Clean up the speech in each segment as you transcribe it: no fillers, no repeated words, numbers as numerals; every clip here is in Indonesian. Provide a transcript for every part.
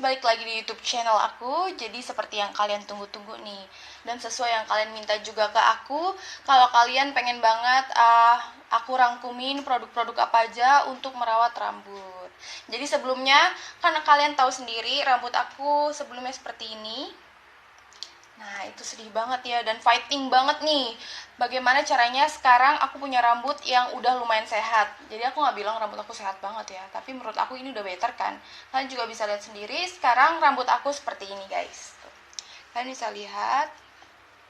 balik lagi di YouTube channel aku. Jadi seperti yang kalian tunggu-tunggu nih, dan sesuai yang kalian minta juga ke aku, kalau kalian pengen banget aku rangkumin produk-produk apa aja untuk merawat rambut. Jadi sebelumnya, karena kalian tahu sendiri rambut aku sebelumnya seperti ini. Nah, itu sedih banget ya, dan fighting banget nih. Bagaimana caranya sekarang aku punya rambut yang udah lumayan sehat. Jadi aku gak bilang rambut aku sehat banget ya, tapi menurut aku ini udah better kan. Kalian juga bisa lihat sendiri, sekarang rambut aku seperti ini guys. Kalian bisa lihat,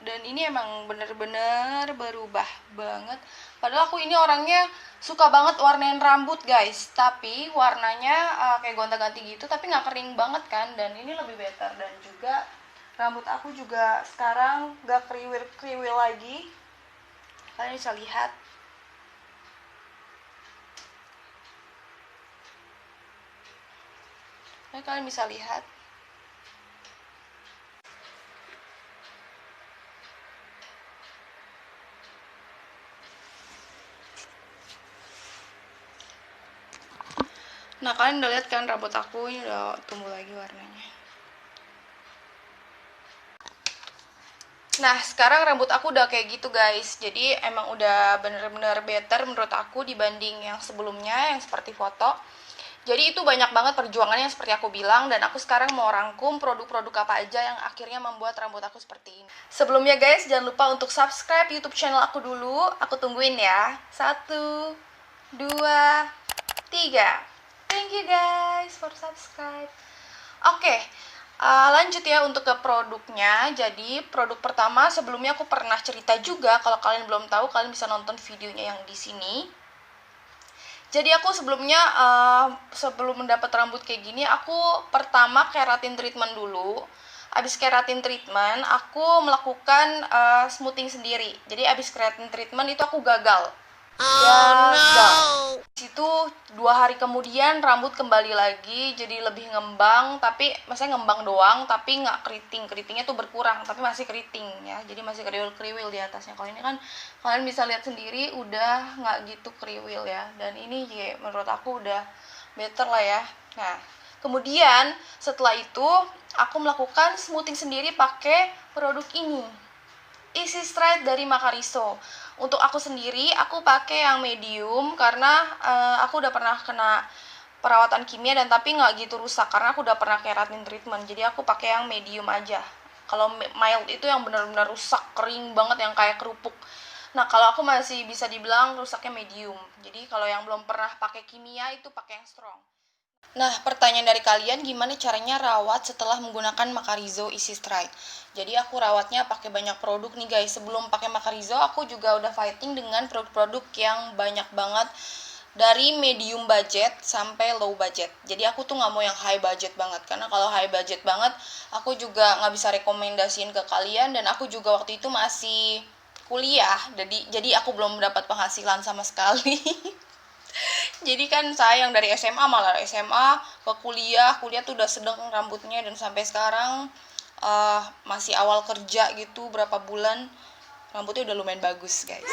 dan ini emang bener-bener berubah banget. Padahal aku ini orangnya suka banget warnain rambut guys, tapi warnanya kayak gonta-ganti gitu, tapi gak kering banget kan. Dan ini lebih better, dan juga rambut aku juga sekarang gak kriwil-kriwil lagi. Kalian bisa lihat. Nah, kalian bisa lihat. Nah, kalian udah lihat kan rambut aku ini udah tumbuh lagi warnanya. Nah, sekarang rambut aku udah kayak gitu guys. Jadi emang udah bener-bener better menurut aku dibanding yang sebelumnya, yang seperti foto. Jadi itu banyak banget perjuangannya yang seperti aku bilang, dan aku sekarang mau rangkum produk-produk apa aja yang akhirnya membuat rambut aku seperti ini. Sebelumnya guys, jangan lupa untuk subscribe YouTube channel aku dulu. Aku tungguin ya. 1, 2, 3. Thank you guys for subscribe. Oke, lanjut ya untuk ke produknya. Jadi produk pertama, sebelumnya aku pernah cerita juga. Kalau kalian belum tahu, kalian bisa nonton videonya yang di sini. Jadi aku sebelumnya sebelum mendapat rambut kayak gini, aku pertama keratin treatment dulu. Abis keratin treatment, aku melakukan smoothing sendiri. Jadi abis keratin treatment itu aku gagal. Gagal. Situ 2 hari kemudian rambut kembali lagi, jadi lebih ngembang, tapi maksudnya ngembang doang, tapi nggak keriting. Keritingnya tuh berkurang, tapi masih keriting ya. Jadi masih kriwil-kriwil di atasnya. Kalau ini kan kalian bisa lihat sendiri udah nggak gitu kriwil ya. Dan ini ya, menurut aku udah better lah ya. Nah, kemudian setelah itu aku melakukan smoothing sendiri pakai produk ini, Easy Straight dari Makariso. Untuk aku sendiri, aku pakai yang medium karena aku udah pernah kena perawatan kimia, dan tapi nggak gitu rusak karena aku udah pernah keratin treatment. Jadi aku pakai yang medium aja. Kalau mild itu yang benar-benar rusak, kering banget, yang kayak kerupuk. Nah, kalau aku masih bisa dibilang rusaknya medium. Jadi kalau yang belum pernah pakai kimia itu pakai yang strong. Nah, pertanyaan dari kalian, gimana caranya rawat setelah menggunakan Makarizo Easy Stride? Jadi aku rawatnya pakai banyak produk nih guys. Sebelum pakai Makarizo, aku juga udah fighting dengan produk-produk yang banyak banget, dari medium budget sampai low budget. Jadi aku tuh nggak mau yang high budget banget, karena kalau high budget banget, aku juga nggak bisa rekomendasiin ke kalian, dan aku juga waktu itu masih kuliah, jadi aku belum mendapat penghasilan sama sekali. Jadi kan sayang, dari SMA, malah SMA ke kuliah tuh udah sedang rambutnya, dan sampai sekarang masih awal kerja gitu, berapa bulan rambutnya udah lumayan bagus guys.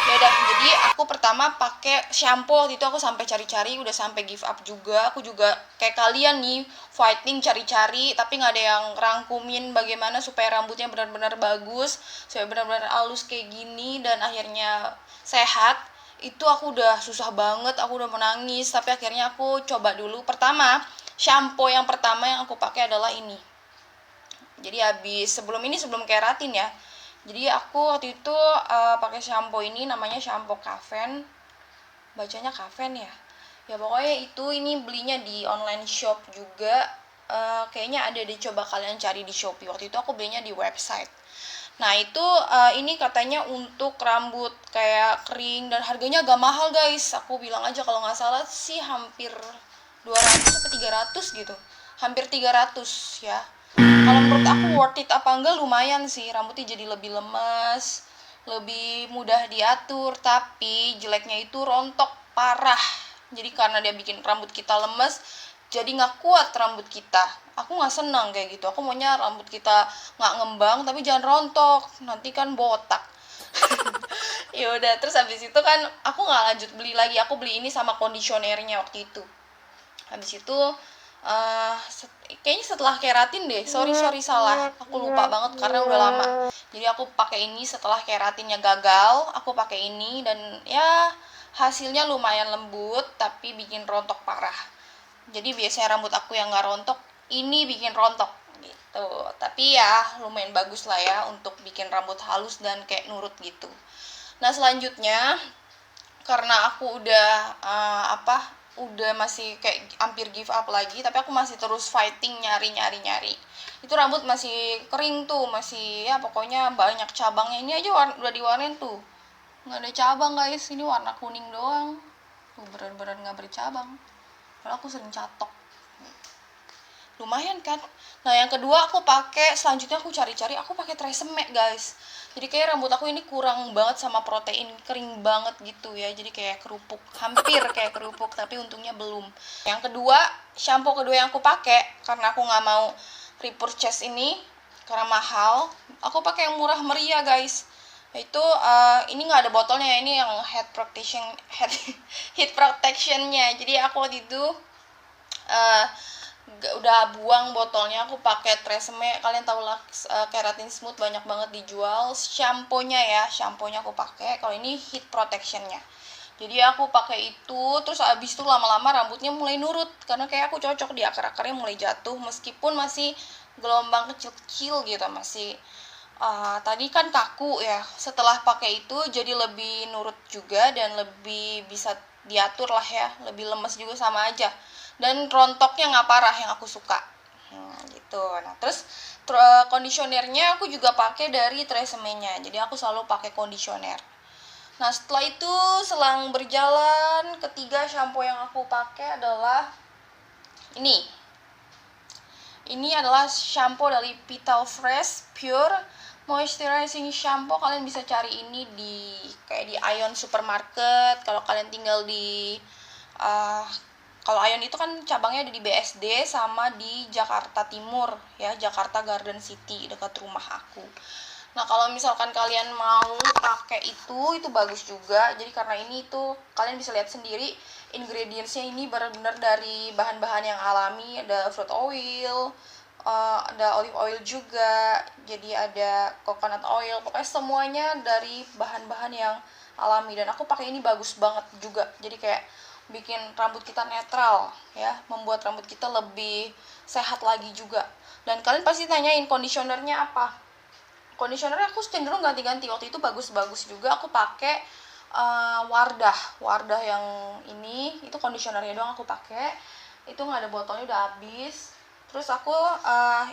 Beda. Jadi aku pertama pakai shampoo, waktu itu aku sampai cari-cari, udah sampai give up juga. Aku juga kayak kalian nih, fighting cari-cari, tapi nggak ada yang rangkumin bagaimana supaya rambutnya benar-benar bagus, supaya benar-benar halus kayak gini, dan akhirnya sehat. Itu aku udah susah banget, aku udah menangis, tapi akhirnya aku coba dulu. Pertama, shampoo yang pertama yang aku pakai adalah ini. Jadi sebelum keratin ya. Jadi aku waktu itu pakai shampoo ini, namanya shampoo Kaven. Bacanya Kaven ya. Ya pokoknya ini belinya di online shop juga. Kayaknya ada deh, coba kalian cari di Shopee. Waktu itu aku belinya di website. Nah itu ini katanya untuk rambut kayak kering, dan harganya agak mahal guys. Aku bilang aja kalau nggak salah sih hampir 200 sampai 300 gitu. Hampir 300 ya. Kalau menurut aku worth it apa enggak, lumayan sih. Rambutnya jadi lebih lemes, lebih mudah diatur, tapi jeleknya itu rontok parah. Jadi karena dia bikin rambut kita lemes, jadi nggak kuat rambut kita. Aku nggak senang kayak gitu. Aku maunya rambut kita nggak ngembang, tapi jangan rontok, nanti kan botak. Ya udah, terus habis itu kan aku nggak lanjut beli lagi. Aku beli ini sama kondisionernya waktu itu. Habis itu Kayaknya setelah keratin deh. Sorry salah, aku lupa banget karena udah lama. Jadi aku pakai ini setelah keratinnya gagal, aku pakai ini dan ya hasilnya lumayan lembut tapi bikin rontok parah. Jadi biasanya rambut aku yang nggak rontok, ini bikin rontok gitu. Tapi ya lumayan bagus lah ya untuk bikin rambut halus dan kayak nurut gitu. Nah selanjutnya, karena aku udah udah masih kayak hampir give up lagi, tapi aku masih terus fighting nyari itu rambut masih kering tuh, masih ya pokoknya banyak cabangnya. Ini aja udah diwarnain tuh nggak ada cabang guys, ini warna kuning doang tuh, bener-bener nggak bercabang, padahal aku sering catok. Lumayan kan. Nah yang kedua aku pakai, selanjutnya aku cari-cari, aku pakai tresemme guys. Jadi kayak rambut aku ini kurang banget sama protein, kering banget gitu ya, jadi kayak kerupuk, hampir kayak kerupuk tapi untungnya belum. Yang kedua, shampoo kedua yang aku pakai karena aku nggak mau repurchase ini karena mahal, aku pakai yang murah meriah guys. Itu ini nggak ada botolnya, ini yang heat protectionnya. Jadi aku waktu itu uh, udah buang botolnya, aku pakai Tresemme. Kalian tahu lah, keratin smooth banyak banget dijual. Shampoo-nya aku pakai. Kalau ini heat protectionnya. Jadi aku pakai itu, terus abis itu lama-lama rambutnya mulai nurut karena kayak aku cocok, di akar-akarnya mulai jatuh meskipun masih gelombang kecil-kecil gitu, masih tadi kan kaku ya. Setelah pakai itu jadi lebih nurut juga dan lebih bisa diatur lah ya, lebih lemes juga sama aja. Dan rontoknya nggak parah yang aku suka. Gitu. Nah, terus kondisionernya aku juga pakai dari Tresemme-nya. Jadi aku selalu pakai kondisioner. Nah, setelah itu selang berjalan, ketiga shampoo yang aku pakai adalah ini. Ini adalah shampoo dari Vital Fresh Pure Moisturizing Shampoo. Kalian bisa cari ini di kayak di Aeon Supermarket. Kalau kalian tinggal di kalau Aeon itu kan cabangnya ada di BSD sama di Jakarta Timur ya, Jakarta Garden City dekat rumah aku. Nah, kalau misalkan kalian mau pakai itu bagus juga. Jadi karena ini tuh kalian bisa lihat sendiri ingredientsnya, ini benar-benar dari bahan-bahan yang alami, ada fruit oil, ada olive oil juga, jadi ada coconut oil, pokoknya semuanya dari bahan-bahan yang alami. Dan aku pakai ini bagus banget juga, jadi kayak bikin rambut kita netral ya, membuat rambut kita lebih sehat lagi juga. Dan kalian pasti tanyain kondisionernya apa. Kondisionernya aku cenderung ganti-ganti. Waktu itu bagus-bagus juga aku pakai Wardah yang ini, itu kondisionernya doang aku pakai. Itu nggak ada botolnya, udah habis. Terus aku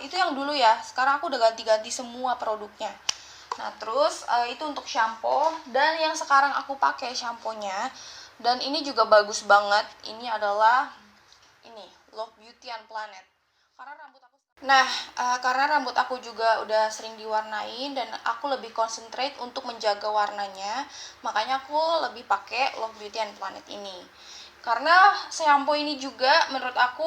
itu yang dulu ya, sekarang aku udah ganti-ganti semua produknya. Nah terus itu untuk shampoo. Dan yang sekarang aku pakai shampoo-nya, dan ini juga bagus banget, ini adalah ini Love Beauty and Planet. Karena rambut aku karena rambut aku juga udah sering diwarnain dan aku lebih concentrate untuk menjaga warnanya, makanya aku lebih pakai Love Beauty and Planet ini. Karena shampoo ini juga menurut aku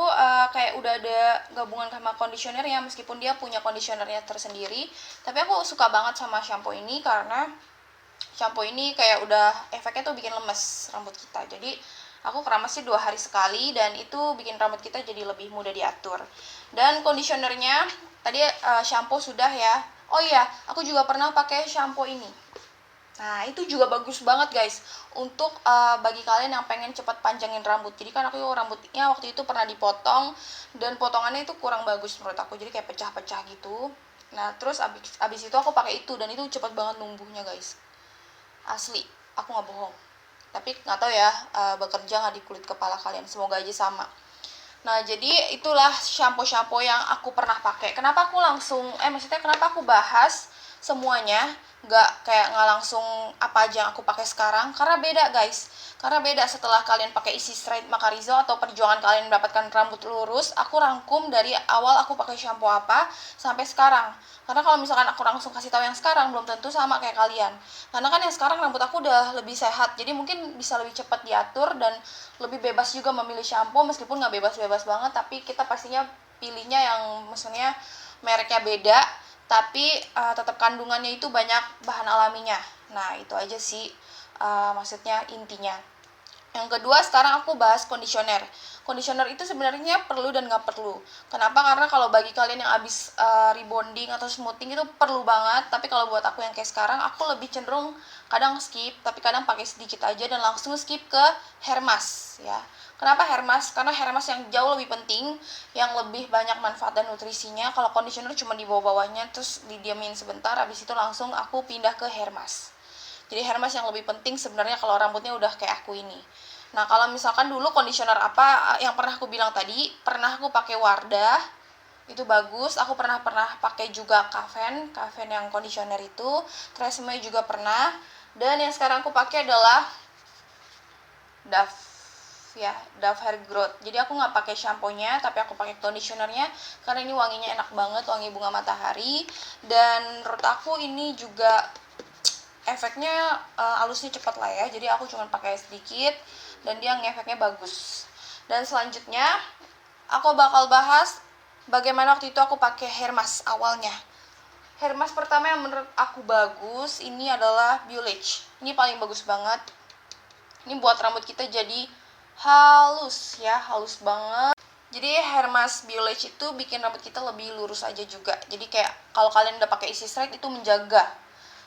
kayak udah ada gabungan sama conditioner ya, meskipun dia punya conditionernya tersendiri, tapi aku suka banget sama shampoo ini karena shampoo ini kayak udah efeknya tuh bikin lemes rambut kita. Jadi aku keramasnya 2 hari sekali dan itu bikin rambut kita jadi lebih mudah diatur. Dan kondisionernya tadi shampoo sudah ya. Oh iya, aku juga pernah pakai shampoo ini. Nah, itu juga bagus banget guys untuk bagi kalian yang pengen cepat panjangin rambut. Jadi kan aku rambutnya waktu itu pernah dipotong dan potongannya itu kurang bagus menurut aku. Jadi kayak pecah-pecah gitu. Nah, terus abis itu aku pakai itu dan itu cepet banget numbuhnya guys. Asli, aku nggak bohong. Tapi nggak tahu ya bekerja nggak di kulit kepala kalian, semoga aja sama. Nah jadi itulah shampoo yang aku pernah pakai. Kenapa aku langsung maksudnya kenapa aku bahas semuanya, nggak langsung apa aja yang aku pakai sekarang, karena beda guys. Karena beda setelah kalian pakai Easy Straight Macarizo atau perjuangan kalian mendapatkan rambut lurus, aku rangkum dari awal aku pakai shampoo apa sampai sekarang. Karena kalau misalkan aku langsung kasih tahu yang sekarang, belum tentu sama kayak kalian. Karena kan yang sekarang rambut aku udah lebih sehat, jadi mungkin bisa lebih cepat diatur dan lebih bebas juga memilih shampoo, meskipun nggak bebas-bebas banget, tapi kita pastinya pilihnya yang maksudnya mereknya beda, tapi tetap kandungannya itu banyak bahan alaminya. Nah itu aja sih maksudnya intinya. Yang kedua, sekarang aku bahas conditioner. Conditioner itu sebenarnya perlu dan nggak perlu. Kenapa? Karena kalau bagi kalian yang habis rebonding atau smoothing itu perlu banget. Tapi kalau buat aku yang kayak sekarang, aku lebih cenderung kadang skip, tapi kadang pakai sedikit aja dan langsung skip ke hair mask ya. Kenapa hair mask? Karena hair mask yang jauh lebih penting, yang lebih banyak manfaat dan nutrisinya. Kalau conditioner cuma di bawah-bawahnya, terus didiamin sebentar, habis itu langsung aku pindah ke hair mask. Jadi hair mask yang lebih penting sebenarnya kalau rambutnya udah kayak aku ini. Nah, kalau misalkan dulu conditioner apa yang pernah aku bilang tadi, pernah aku pakai Wardah, itu bagus. Aku pernah pakai juga Kaven yang conditioner itu. Tresemme juga pernah. Dan yang sekarang aku pakai adalah Dove ya, Dove Hair Growth. Jadi aku nggak pakai shampoo-nya, tapi aku pakai conditionernya karena ini wanginya enak banget, wangi bunga matahari. Dan menurut aku ini juga efeknya halusnya cepat lah ya, jadi aku cuma pakai sedikit dan dia ngefeknya bagus. Dan selanjutnya aku bakal bahas bagaimana waktu itu aku pakai hair mask awalnya. Hair mask pertama yang menurut aku bagus ini adalah Biolage. Ini paling bagus banget. Ini buat rambut kita jadi halus ya, halus banget. Jadi hair mask Biolage itu bikin rambut kita lebih lurus aja juga. Jadi kayak kalau kalian udah pakai easy straight itu menjaga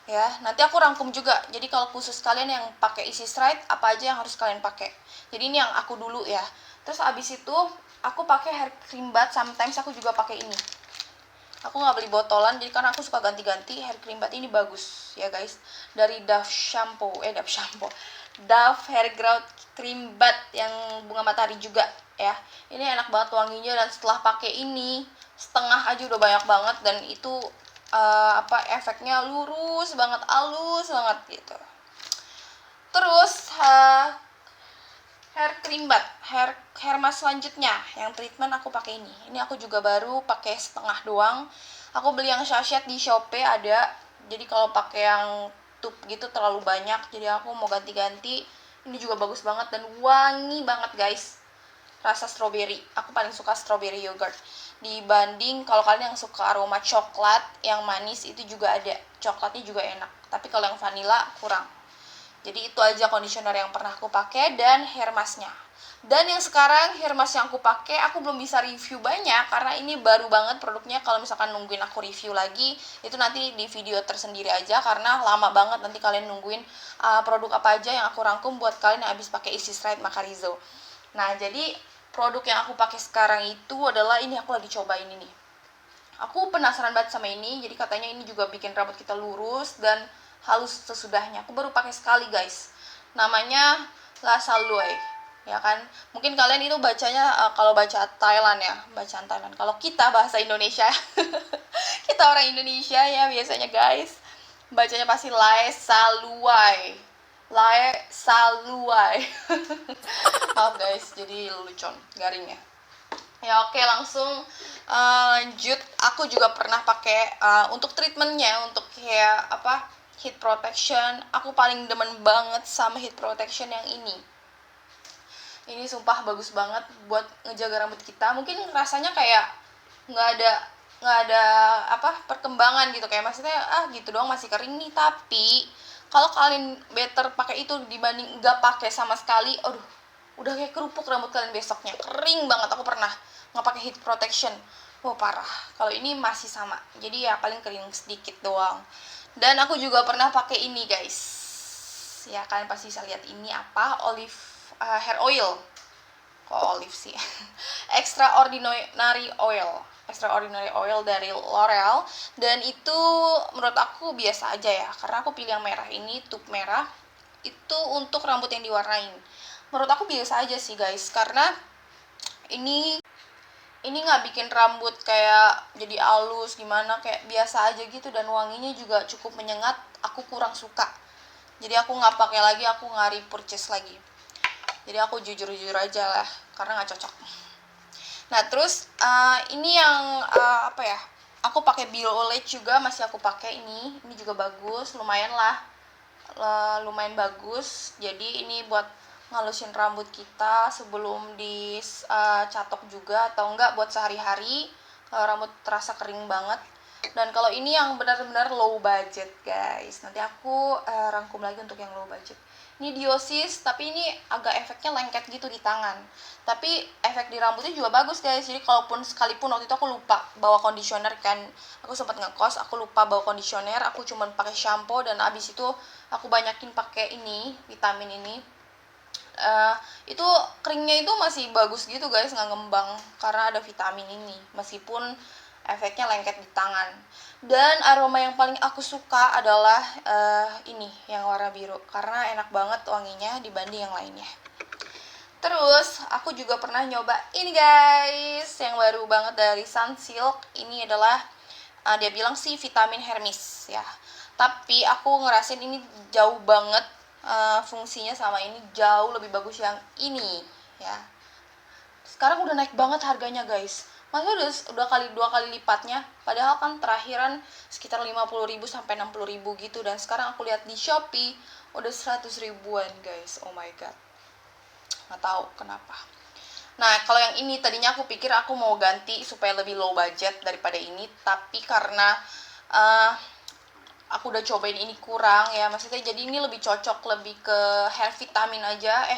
ya. Nanti aku rangkum juga, jadi kalau khusus kalian yang pakai easy straight apa aja yang harus kalian pakai. Jadi ini yang aku dulu ya. Terus abis itu aku pakai hair cream bath, sometimes aku juga pakai ini. Aku nggak beli botolan, jadi karena aku suka ganti-ganti. Hair cream bath ini bagus ya guys, dari Dove Hair Growth Cream Bath yang bunga matahari juga ya. Ini enak banget wanginya, dan setelah pakai ini setengah aja udah banyak banget, dan itu efeknya lurus banget, halus banget gitu. Terus hair cream bath, hair mask selanjutnya yang treatment aku pakai ini. Ini aku juga baru pakai setengah doang. Aku beli yang sachet di Shopee ada. Jadi kalau pakai yang tube gitu terlalu banyak, jadi aku mau ganti-ganti. Ini juga bagus banget dan wangi banget guys. Rasa strawberry, aku paling suka strawberry yogurt. Dibanding kalau kalian yang suka aroma coklat yang manis, itu juga ada, coklatnya juga enak. Tapi kalau yang vanilla kurang. Jadi itu aja conditioner yang pernah aku pakai dan hair masknya. Dan yang sekarang hair mask yang aku pakai, aku belum bisa review banyak karena ini baru banget produknya. Kalau misalkan nungguin aku review lagi, itu nanti di video tersendiri aja karena lama banget nanti kalian nungguin produk apa aja yang aku rangkum buat kalian yang habis pakai Easy Straight Macarizo. Nah, jadi produk yang aku pakai sekarang itu adalah ini, aku lagi cobain ini. Aku penasaran banget sama ini, jadi katanya ini juga bikin rambut kita lurus dan halus sesudahnya. Aku baru pakai sekali guys. Namanya La Salue ya kan. Mungkin kalian itu bacanya kalau baca Thailand ya, bacaan Thailand. Kalau kita bahasa Indonesia kita orang Indonesia ya biasanya guys, bacanya pasti Lae Saluai. Lae Saluai. Maaf guys, jadi lelucon garingnya. Ya oke, langsung lanjut. Aku juga pernah pakai untuk treatmentnya, untuk kayak heat protection. Aku paling demen banget sama heat protection yang ini. Ini sumpah bagus banget buat ngejaga rambut kita. Mungkin rasanya kayak nggak ada perkembangan gitu, kayak maksudnya gitu doang masih kering nih. Tapi kalau kalian better pakai itu dibanding nggak pakai sama sekali, aduh, udah kayak kerupuk rambut kalian besoknya, kering banget. Aku pernah nggak pakai heat protection, parah. Kalau ini masih sama, jadi ya paling kering sedikit doang. Dan aku juga pernah pakai ini guys, ya kalian pasti bisa lihat ini olive hair oil. Kok olive sih? Extraordinary oil dari L'Oreal. Dan itu menurut aku biasa aja ya, karena aku pilih yang merah ini, tube merah. Itu untuk rambut yang diwarnain. Menurut aku biasa aja sih guys, karena ini nggak bikin rambut kayak jadi halus gimana, kayak biasa aja gitu. Dan wanginya juga cukup menyengat, aku kurang suka. Jadi aku nggak pakai lagi, aku nggak repurchase lagi. Jadi aku jujur aja lah, karena nggak cocok. Nah terus ini yang aku pakai Biolage juga, masih aku pakai ini juga bagus, lumayan lumayan bagus. Jadi ini buat ngalusin rambut kita sebelum dicatok juga, atau enggak buat sehari-hari kalau rambut terasa kering banget. Dan kalau ini yang benar-benar low budget guys, nanti aku rangkum lagi untuk yang low budget. Ini Diosis, tapi ini agak efeknya lengket gitu di tangan. Tapi efek di rambutnya juga bagus guys. Jadi sekalipun waktu itu aku lupa bawa conditioner kan. Aku sempat ngekos, aku lupa bawa conditioner, aku cuman pakai shampoo dan abis itu aku banyakin pakai ini, vitamin ini. Itu keringnya itu masih bagus gitu guys, nggak ngembang karena ada vitamin ini. Meskipun efeknya lengket di tangan. Dan aroma yang paling aku suka adalah ini yang warna biru karena enak banget wanginya dibanding yang lainnya. Terus aku juga pernah nyoba ini guys, yang baru banget dari Sunsilk. Ini adalah dia bilang sih vitamin Hermes ya. Tapi aku ngerasin ini jauh banget fungsinya sama ini jauh lebih bagus yang ini ya. Sekarang udah naik banget harganya guys. Masa udah dua kali lipatnya. Padahal kan terakhiran sekitar 50.000 sampai 60.000 gitu. Dan sekarang aku lihat di Shopee udah 100 ribuan guys. Oh my god. Nggak tahu kenapa. Nah kalau yang ini tadinya aku pikir aku mau ganti supaya lebih low budget daripada ini. Tapi karena aku udah cobain ini kurang ya, maksudnya jadi ini lebih cocok lebih ke hair vitamin aja,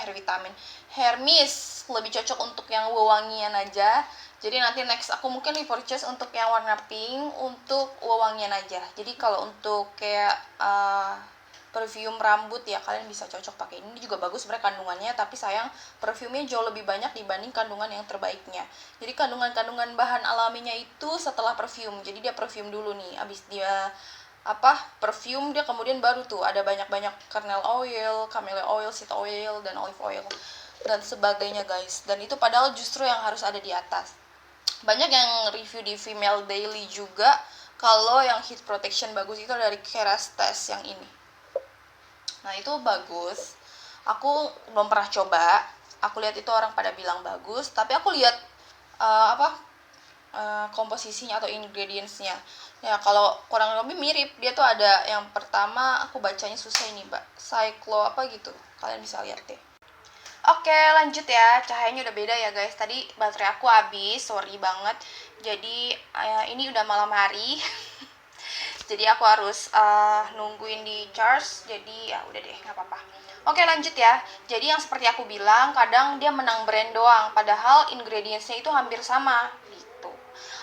Hermes lebih cocok untuk yang wewangian aja. Jadi nanti next aku mungkin repurchase untuk yang warna pink untuk wewangian aja. Jadi kalau untuk kayak perfume rambut ya kalian bisa cocok pakai ini, juga bagus sebenarnya kandungannya, tapi sayang perfumenya jauh lebih banyak dibanding kandungan yang terbaiknya. Jadi kandungan bahan alaminya itu setelah perfume, jadi dia perfume dulu nih, abis dia perfume dia kemudian baru tuh ada banyak kernel oil, camellia oil, seed oil, dan olive oil dan sebagainya guys. Dan itu padahal justru yang harus ada di atas. Banyak yang review di Female Daily juga kalau yang heat protection bagus itu dari Kerastase yang ini. Nah itu bagus. Aku belum pernah coba. Aku lihat itu orang pada bilang bagus, tapi aku lihat komposisinya atau ingredientsnya ya kalau kurang lebih mirip. Dia tuh ada yang pertama aku bacanya susah ini mbak, cyclo apa gitu, kalian bisa lihat deh. Oke lanjut ya, cahayanya udah beda ya guys, tadi baterai aku habis, sorry banget. Jadi ini udah malam hari jadi aku harus nungguin di charge, jadi ya udah deh nggak apa-apa. Oke lanjut ya, jadi yang seperti aku bilang kadang dia menang brand doang padahal ingredientsnya itu hampir sama gitu.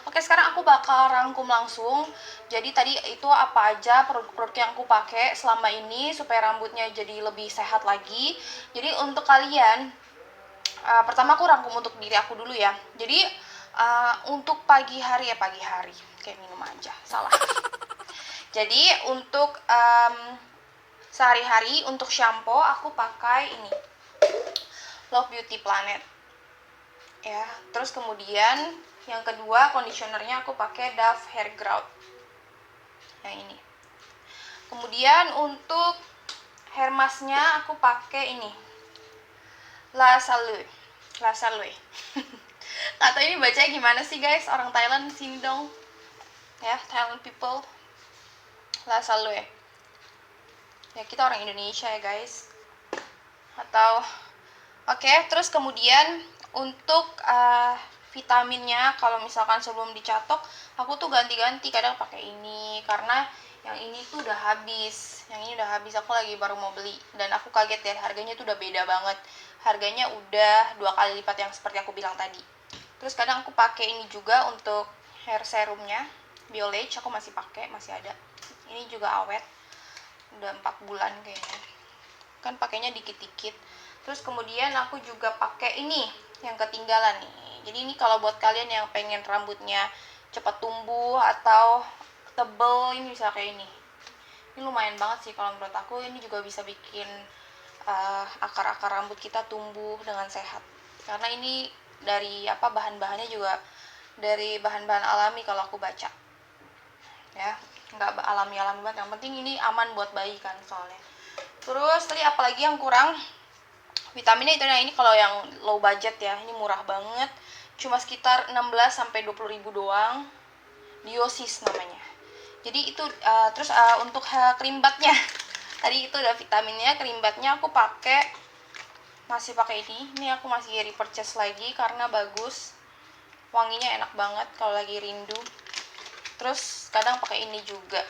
Oke sekarang aku bakal rangkum langsung. Jadi tadi itu apa aja produk-produk yang aku pakai selama ini supaya rambutnya jadi lebih sehat lagi. Jadi untuk kalian pertama aku rangkum untuk diri aku dulu ya. Jadi untuk pagi hari kayak minum aja salah. Jadi untuk sehari-hari untuk shampoo aku pakai ini Love Beauty Planet ya. Terus kemudian yang kedua conditionernya aku pakai Dove Hair Growth yang ini. Kemudian untuk hair masknya aku pakai ini La Salue atau ini bacanya gimana sih guys, orang Thailand sini dong ya, Thailand people. La Salue ya, kita orang Indonesia ya guys. Atau oke, terus kemudian untuk vitaminnya kalau misalkan sebelum dicatok aku tuh ganti-ganti, kadang pakai ini karena yang ini tuh udah habis, aku lagi baru mau beli dan aku kaget ya harganya tuh udah beda banget, harganya udah 2 kali lipat yang seperti aku bilang tadi. Terus kadang aku pakai ini juga untuk hair serumnya Biolage, aku masih pakai, masih ada, ini juga awet udah 4 bulan kayaknya kan, pakainya dikit-dikit. Terus kemudian aku juga pakai ini yang ketinggalan nih. Jadi ini kalau buat kalian yang pengen rambutnya cepat tumbuh atau tebel, ini bisa kayak ini. Ini lumayan banget sih kalau menurut aku, ini juga bisa bikin akar-akar rambut kita tumbuh dengan sehat. Karena ini dari bahan-bahannya juga dari bahan-bahan alami kalau aku baca. Ya, nggak alami-alami banget. Yang penting ini aman buat bayi kan soalnya. Terus tadi apalagi yang kurang? Vitaminnya itu, nah ini kalau yang low budget ya, ini murah banget, cuma sekitar 16 sampai 20 ribu doang. Diosis namanya. Jadi itu terus untuk krim badnya tadi itu udah vitaminnya, krim badnya aku masih pakai ini aku masih repurchase lagi karena bagus, wanginya enak banget kalau lagi rindu. Terus kadang pakai ini juga,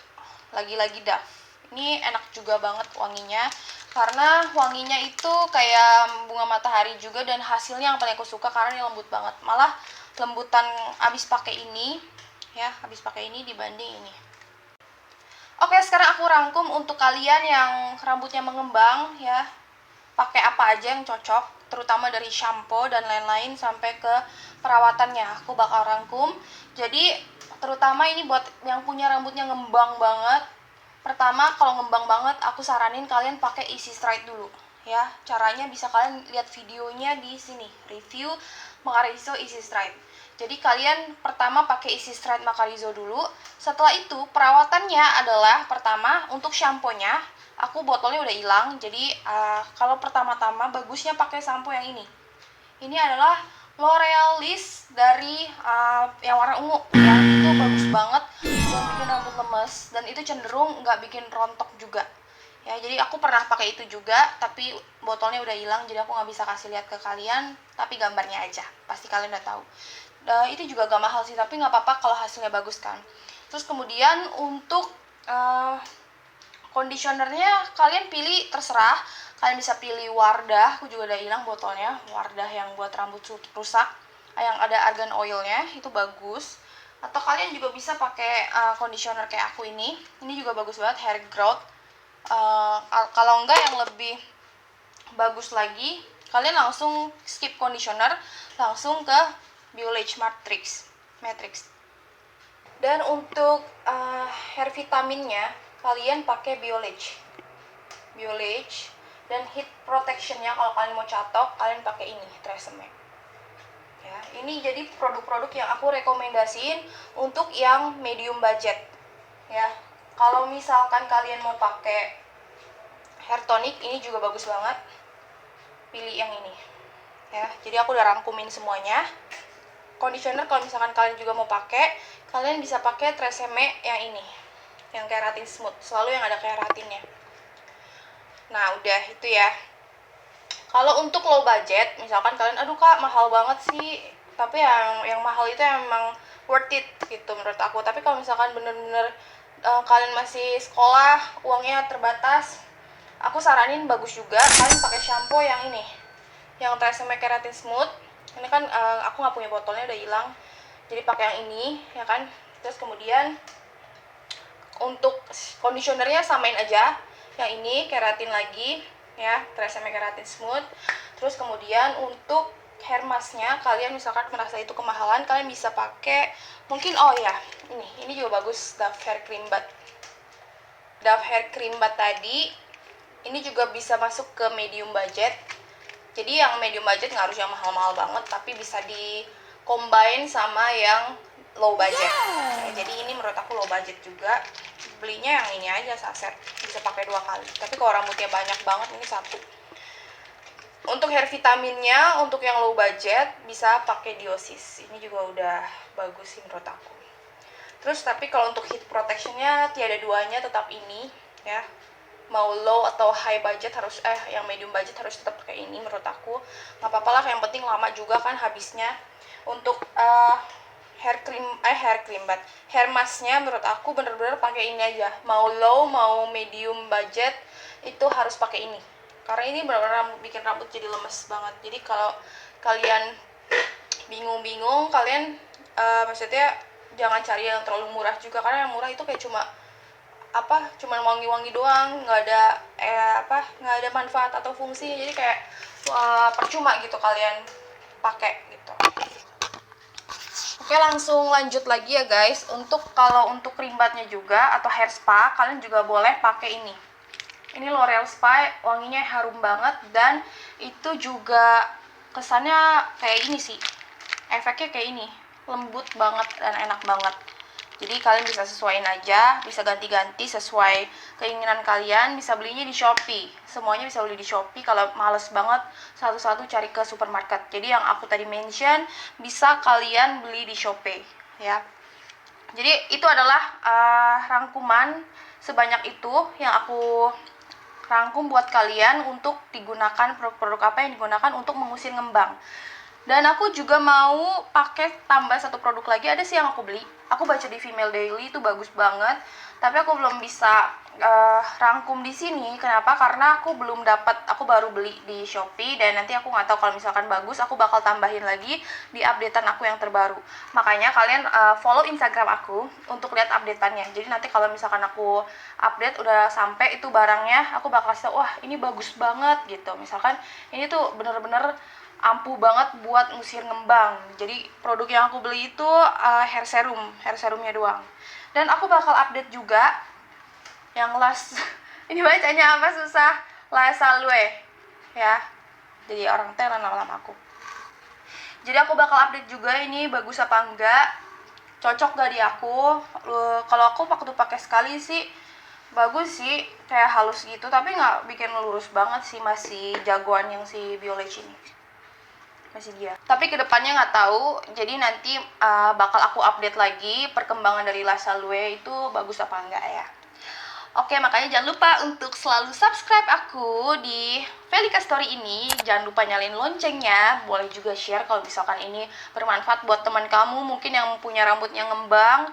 lagi Dove, ini enak juga banget wanginya. karena wanginya itu kayak bunga matahari juga, dan hasilnya yang paling aku suka karena ini lembut banget, malah lembutan abis pakai ini ya, abis pakai ini dibanding ini. Oke, sekarang aku rangkum untuk kalian yang rambutnya mengembang ya, pakai apa aja yang cocok, terutama dari shampoo dan lain-lain sampai ke perawatannya. Aku bakal rangkum. Jadi terutama ini buat yang punya rambutnya ngembang banget. Pertama, kalau ngembang banget aku saranin kalian pakai Easy Straight dulu ya. Caranya bisa kalian lihat videonya di sini, review Macarizo Easy Straight. Jadi kalian pertama pakai Easy Straight Macarizo dulu. Setelah itu perawatannya adalah pertama untuk shampoo-nya, aku botolnya udah hilang. Jadi kalau pertama-tama bagusnya pakai sampo yang ini. Ini adalah L'Oreal List dari yang warna ungu ya. Itu bagus banget dan bikin rambut lemes, dan itu cenderung nggak bikin rontok juga. Ya, jadi aku pernah pakai itu juga, tapi botolnya udah hilang, jadi aku nggak bisa kasih lihat ke kalian, tapi gambarnya aja, pasti kalian udah tahu. Itu juga gak mahal sih, tapi nggak apa-apa kalau hasilnya bagus kan. Terus kemudian untuk conditionernya kalian pilih terserah, kalian bisa pilih Wardah, aku juga udah hilang botolnya, Wardah yang buat rambut rusak, yang ada argan oilnya, itu bagus. Atau kalian juga bisa pakai conditioner kayak aku ini juga bagus banget, hair growth. Kalau enggak yang lebih bagus lagi, kalian langsung skip conditioner, langsung ke Biolage Matrix. Dan untuk hair vitaminnya kalian pakai Biolage, dan heat protectionnya kalau kalian mau catok kalian pakai ini Tresemme ya. Ini jadi produk-produk yang aku rekomendasiin untuk yang medium budget ya. Kalau misalkan kalian mau pakai hair tonic, ini juga bagus banget, pilih yang ini ya. Jadi aku udah rangkumin semuanya. Conditioner kalau misalkan kalian juga mau pakai, kalian bisa pakai Tresemme yang ini, yang keratin smooth, selalu yang ada keratinnya. Nah udah itu ya. Kalau untuk low budget, misalkan kalian aduh kak mahal banget sih, tapi yang mahal itu emang worth it gitu menurut aku. Tapi kalau misalkan bener-bener kalian masih sekolah, uangnya terbatas, aku saranin bagus juga kalian pakai shampoo yang ini, yang Tresemme Keratin Smooth. Ini kan aku nggak punya botolnya, udah hilang, jadi pakai yang ini ya kan. Terus kemudian untuk conditionernya samain aja, yang ini keratin lagi ya, Tresemme Keratin Smooth. Terus kemudian untuk hair masknya, kalian misalkan merasa itu kemahalan, kalian bisa pakai mungkin ini juga bagus, Dove Hair Cream Bath tadi. Ini juga bisa masuk ke medium budget. Jadi yang medium budget nggak harus yang mahal-mahal banget, tapi bisa di combine sama yang low budget. Jadi ini menurut aku low budget juga. Belinya yang ini aja saset, bisa pakai 2 kali. Tapi kalau rambutnya banyak banget, ini 1. Untuk hair vitaminnya, untuk yang low budget bisa pakai Diosis. Ini juga udah bagus sih menurut aku. Terus tapi kalau untuk heat protectionnya tiada duanya, tetap ini ya. Mau low atau high budget yang medium budget harus tetap pakai ini menurut aku. Nggak apa-apa lah, yang penting lama juga kan habisnya. Untuk hair masknya menurut aku bener-bener pakai ini aja. Mau low mau medium budget itu harus pakai ini, karena ini benar-benar bikin rambut jadi lemes banget. Jadi kalau kalian bingung-bingung, kalian maksudnya jangan cari yang terlalu murah juga, karena yang murah itu kayak cuma wangi-wangi doang, nggak ada manfaat atau fungsi. Jadi kayak percuma gitu kalian pakai gitu. Oke, langsung lanjut lagi ya guys. Kalau untuk cream bathnya juga atau hair spa, kalian juga boleh pakai ini. Ini L'Oreal Spa, wanginya harum banget, dan itu juga kesannya kayak ini sih, efeknya kayak ini, lembut banget dan enak banget. Jadi kalian bisa sesuaiin aja, bisa ganti-ganti sesuai keinginan kalian. Bisa belinya di Shopee, semuanya bisa beli di Shopee. Kalau males banget satu-satu cari ke supermarket, jadi yang aku tadi mention bisa kalian beli di Shopee ya. Jadi itu adalah rangkuman sebanyak itu yang aku rangkum buat kalian untuk digunakan, produk-produk apa yang digunakan untuk mengusir ngembang. Dan aku juga mau pakai tambah 1 produk lagi, ada sih yang aku beli. Aku baca di Female Daily, itu bagus banget. tapi aku belum bisa rangkum di sini. Kenapa? Karena aku belum dapat, aku baru beli di Shopee dan nanti aku nggak tahu kalau misalkan bagus aku bakal tambahin lagi di updatean aku yang terbaru. Makanya kalian follow Instagram aku untuk lihat updateannya. Jadi nanti kalau misalkan aku update udah sampai itu barangnya, aku bakal kasih tau, wah ini bagus banget gitu. Misalkan ini tuh bener-bener ampuh banget buat ngusir ngembang. Jadi produk yang aku beli itu hair serumnya doang. Dan aku bakal update juga yang las ini bacanya apa susah, La Salwe ya, jadi orang Thailand lama-lama aku. Jadi aku bakal update juga ini bagus apa enggak, cocok gak di aku. Kalau aku waktu pakai sekali sih bagus sih, kayak halus gitu, tapi nggak bikin lurus banget sih, masih jagoan yang si Biolage ini, masih dia. Tapi kedepannya nggak tahu, jadi nanti bakal aku update lagi perkembangan dari La Salwe itu bagus apa enggak ya. Oke, makanya jangan lupa untuk selalu subscribe aku di Velika Story ini. Jangan lupa nyalain loncengnya. Boleh juga share kalau misalkan ini bermanfaat buat teman kamu mungkin yang punya rambutnya ngembang.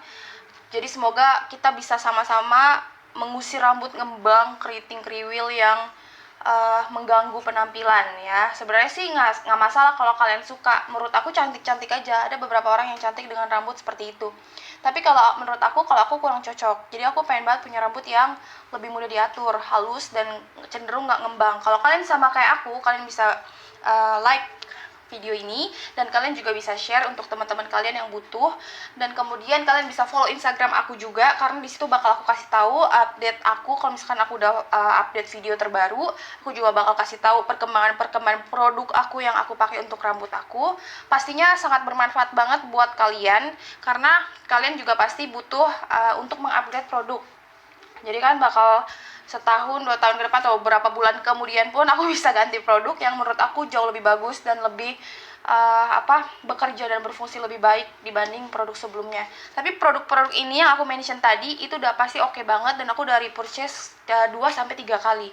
Jadi semoga kita bisa sama-sama mengusir rambut ngembang, keriting, kriwil yang mengganggu penampilan ya. Sebenarnya sih nggak masalah kalau kalian suka. Menurut aku cantik-cantik aja. Ada beberapa orang yang cantik dengan rambut seperti itu. Tapi kalau menurut aku, kalau aku kurang cocok. Jadi aku pengen banget punya rambut yang lebih mudah diatur, halus dan cenderung nggak ngembang. Kalau kalian sama kayak aku, kalian bisa like video ini dan kalian juga bisa share untuk teman-teman kalian yang butuh, dan kemudian kalian bisa follow Instagram aku juga karena di situ bakal aku kasih tahu update aku. Kalau misalkan aku udah update video terbaru, aku juga bakal kasih tahu perkembangan produk aku yang aku pakai untuk rambut aku. Pastinya sangat bermanfaat banget buat kalian karena kalian juga pasti butuh untuk mengupgrade produk. Jadi kan bakal setahun, 2 tahun ke depan atau beberapa bulan kemudian pun aku bisa ganti produk yang menurut aku jauh lebih bagus dan lebih bekerja dan berfungsi lebih baik dibanding produk sebelumnya. Tapi produk-produk ini yang aku mention tadi itu udah pasti oke banget dan aku udah repurchase 2 sampai 3 kali.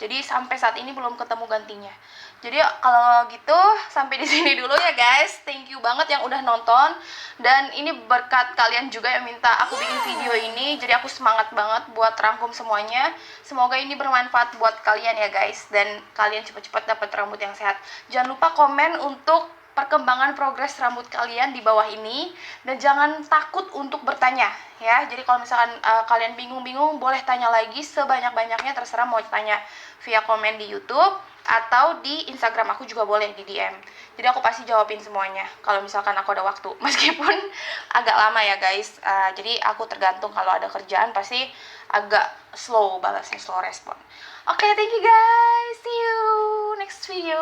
Jadi sampai saat ini belum ketemu gantinya. Jadi kalau gitu sampai di sini dulu ya guys. Thank you banget yang udah nonton. Dan ini berkat kalian juga yang minta aku bikin video ini. Jadi aku semangat banget buat rangkum semuanya. Semoga ini bermanfaat buat kalian ya guys. Dan kalian cepat-cepat dapat rambut yang sehat. Jangan lupa komen untuk perkembangan progres rambut kalian di bawah ini, dan jangan takut untuk bertanya ya. Jadi kalau misalkan kalian bingung-bingung, boleh tanya lagi sebanyak-banyaknya, terserah mau tanya via komen di YouTube atau di Instagram aku juga boleh di DM. Jadi aku pasti jawabin semuanya kalau misalkan aku ada waktu, meskipun agak lama ya guys. Jadi aku tergantung, kalau ada kerjaan pasti agak slow balasnya, slow respon. Oke, thank you guys, see you next video.